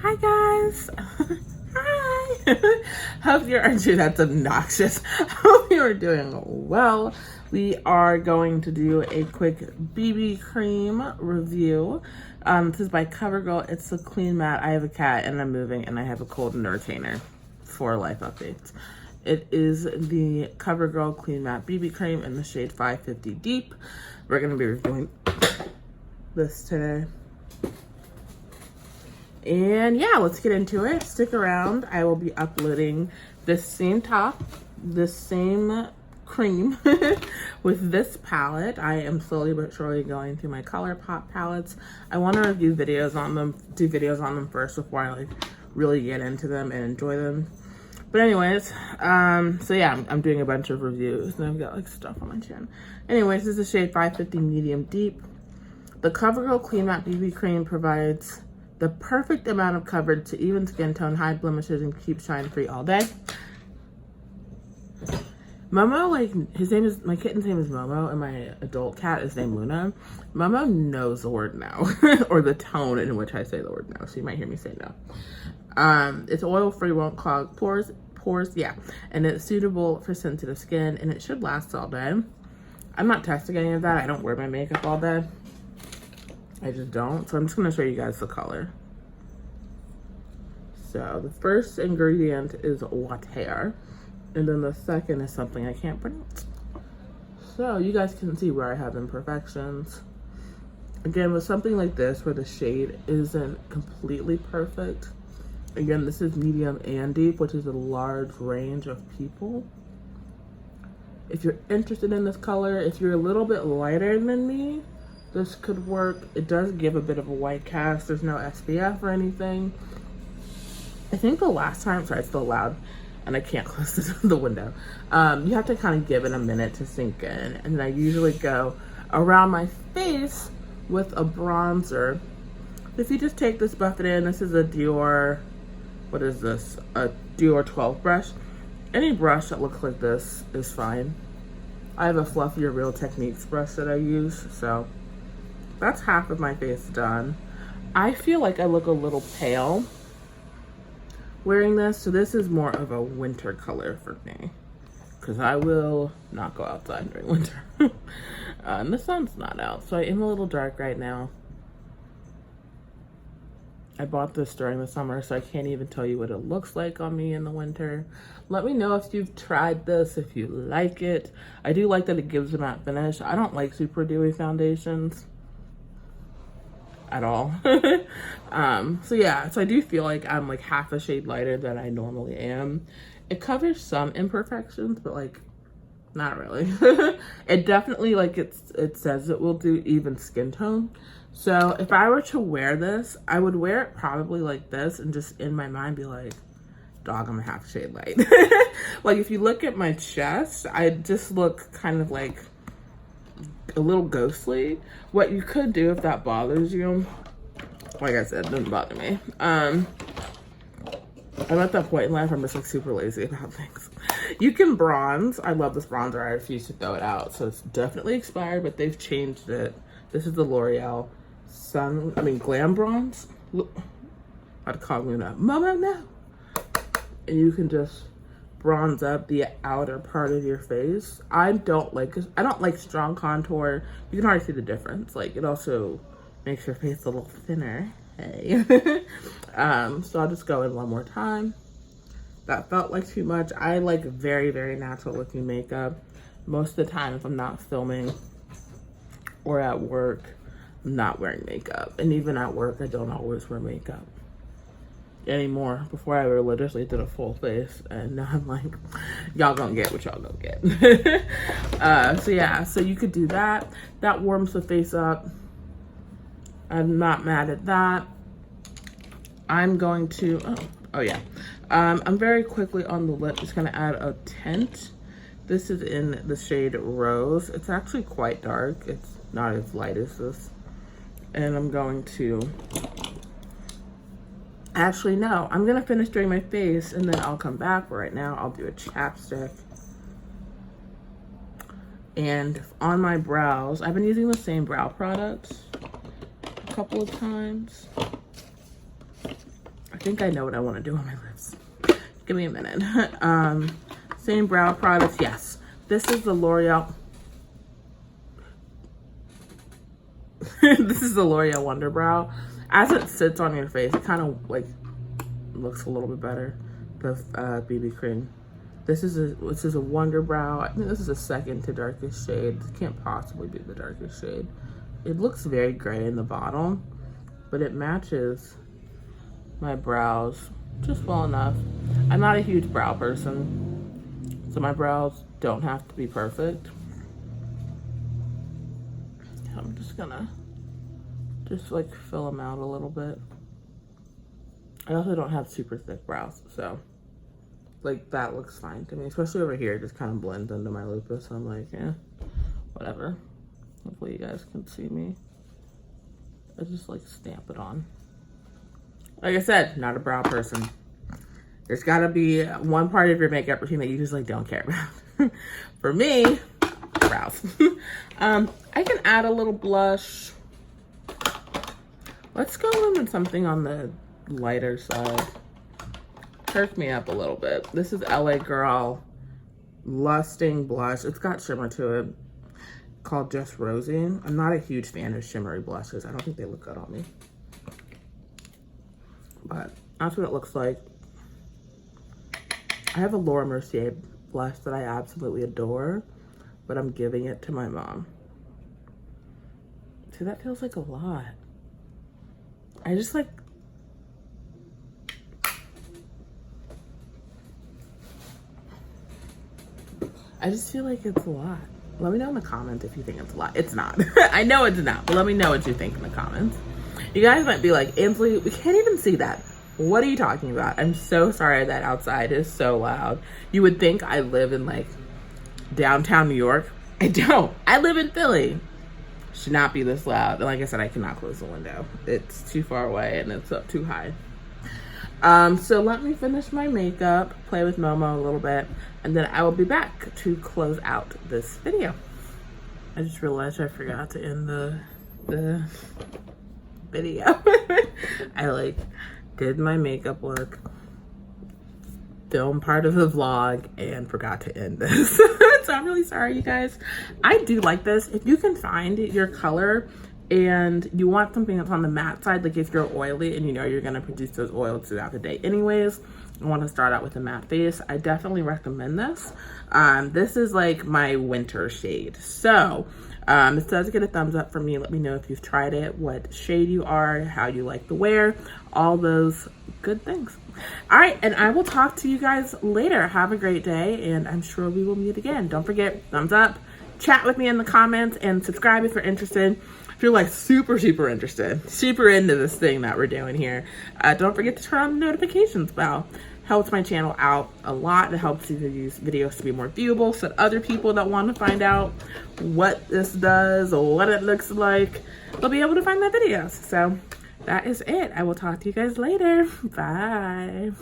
Hi guys. Hi. Hope you're actually that's obnoxious. Hope you are doing well. We are going to do a quick BB cream review. This is by CoverGirl. It's a clean matte. I have a cat and I'm moving and I have a cold and a retainer for life updates. It is the CoverGirl Clean Matte BB Cream in the shade 550 Deep. We're going to be reviewing this today. And yeah, let's get into it. Stick around. I will be uploading this same top, this same cream with this palette. I am slowly but surely going through my ColourPop palettes. I want to review videos on them, do videos on them first before I really get into them and enjoy them. But anyways, so yeah, I'm doing a bunch of reviews and I've got stuff on my chin. Anyways, this is the shade 550 Medium Deep. The CoverGirl Clean Matte BB Cream provides the perfect amount of coverage to even skin tone, hide blemishes, and keep shine free all day. Momo, his name is, my kitten's name is Momo, and my adult cat is named Luna. Momo knows the word no, or the tone in which I say the word no, so you might hear me say no. It's oil-free, won't clog pores, yeah, and it's suitable for sensitive skin, and it should last all day. I'm not testing any of that. I don't wear my makeup all day. I just don't. So I'm just going to show you guys the color. So the first ingredient is water. And then the second is something I can't pronounce. So you guys can see where I have imperfections. Again, with something like this where the shade isn't completely perfect. Again, this is medium and deep, which is a large range of people. If you're interested in this color, if you're a little bit lighter than me, this could work. It does give a bit of a white cast. There's no SPF or anything. I think the last time, sorry, it's still loud and I can't close the window. You have to kind of give it a minute to sink in. And then I usually go around my face with a bronzer. If you just take this, buff it in. This is a Dior, what is this? A Dior 12 brush. Any brush that looks like this is fine. I have a fluffier Real Techniques brush that I use, so that's half of my face done. I feel like I look a little pale wearing this, so this is more of a winter color for me because I will not go outside during winter. And the sun's not out, so I am a little dark right now. I bought this during the summer, so I can't even tell you what it looks like on me in the winter. Let me know if you've tried this, if you like it. I do like that it gives a matte finish. I don't like super dewy foundations at all. So yeah, so I do feel like I'm half a shade lighter than I normally am. It covers some imperfections, but not really. It definitely, it says it will do even skin tone. So if I were to wear this, I would wear it probably like this and just in my mind be like, dog, I'm a half shade light. If you look at my chest, I just look kind of like a little ghostly. What you could do if that bothers you, like I said, it doesn't bother me. I'm at that point in life I'm just super lazy about things. You can bronze. I love this bronzer. I refuse to throw it out, so it's definitely expired, but they've changed it. This is the L'Oreal Glam Bronze. I'd call Luna, Mama, no. And you can just bronze up the outer part of your face. I don't like strong contour. You can already see the difference. It also makes your face a little thinner. Hey. So I'll just go in one more time. That felt like too much. I like very, very natural looking makeup. Most of the time, if I'm not filming or at work, I'm not wearing makeup. And even at work, I don't always wear makeup anymore. Before I religiously did a full face, and now I'm like, y'all gonna get what y'all gonna get. So yeah, so you could do that. That warms the face up. I'm not mad at that. I'm going to, oh yeah. I'm very quickly on the lip, just gonna add a tint. This is in the shade Rose. It's actually quite dark. It's not as light as this. And I'm going to, actually no, I'm gonna finish doing my face and then I'll come back. But right now I'll do a chapstick. And on my brows, I've been using the same brow products a couple of times. I think I know what I want to do on my lips. Give me a minute. Same brow products. Yes. This is the L'Oreal. This is the L'Oreal Wonder Brow. As it sits on your face, it kind of like looks a little bit better. The BB cream. This is a Wonder Brow. I think this is a second to darkest shade. This can't possibly be the darkest shade. It looks very gray in the bottom, but it matches my brows just well enough. I'm not a huge brow person, so my brows don't have to be perfect. I'm just gonna like fill them out a little bit. I also don't have super thick brows, so like that looks fine to me, especially over here. It just kind of blends into my lupus. So I'm like, yeah, whatever. Hopefully you guys can see me. I just like stamp it on. Like I said, not a brow person. There's gotta be one part of your makeup routine that you just like don't care about. For me, brows. I can add a little blush. Let's go in with something on the lighter side. Perk me up a little bit. This is LA Girl Lusting Blush. It's got shimmer to it, called Just Rosy. I'm not a huge fan of shimmery blushes. I don't think they look good on me. But that's what it looks like. I have a Laura Mercier blush that I absolutely adore, but I'm giving it to my mom. See, that feels like a lot. I just like, I just feel like it's a lot. Let me know in the comments if you think it's a lot. It's not. I know it's not, but let me know what you think in the comments. You guys might be like, Ansley, we can't even see that. What are you talking about? I'm so sorry that outside is so loud. You would think I live in like downtown New York. I don't. I live in Philly. Should not be this loud. And like I said, I cannot close the window. It's too far away and it's up too high. So let me finish my makeup, play with Momo a little bit, and then I will be back to close out this video. I just realized I forgot to end the video. I like did my makeup look, film part of the vlog, and forgot to end this. So I'm really sorry, you guys. I do like this. If you can find your color and you want something that's on the matte side, like if you're oily and you know you're gonna produce those oils throughout the day anyways, I want to start out with a matte face, I definitely recommend this. This is like my winter shade. So it does get a thumbs up from me. Let me know if you've tried it, what shade you are, how you like the wear, all those good things. All right, and I will talk to you guys later. Have a great day, and I'm sure we will meet again. Don't forget, thumbs up, chat with me in the comments, and subscribe if you're interested. If you're like super interested, super into this thing that we're doing here, don't forget to turn on the notifications bell. Helps my channel out a lot. It helps these videos to be more viewable, so that other people that want to find out what this does or what it looks like, they'll be able to find my videos. So that is it. I will talk to you guys later. Bye.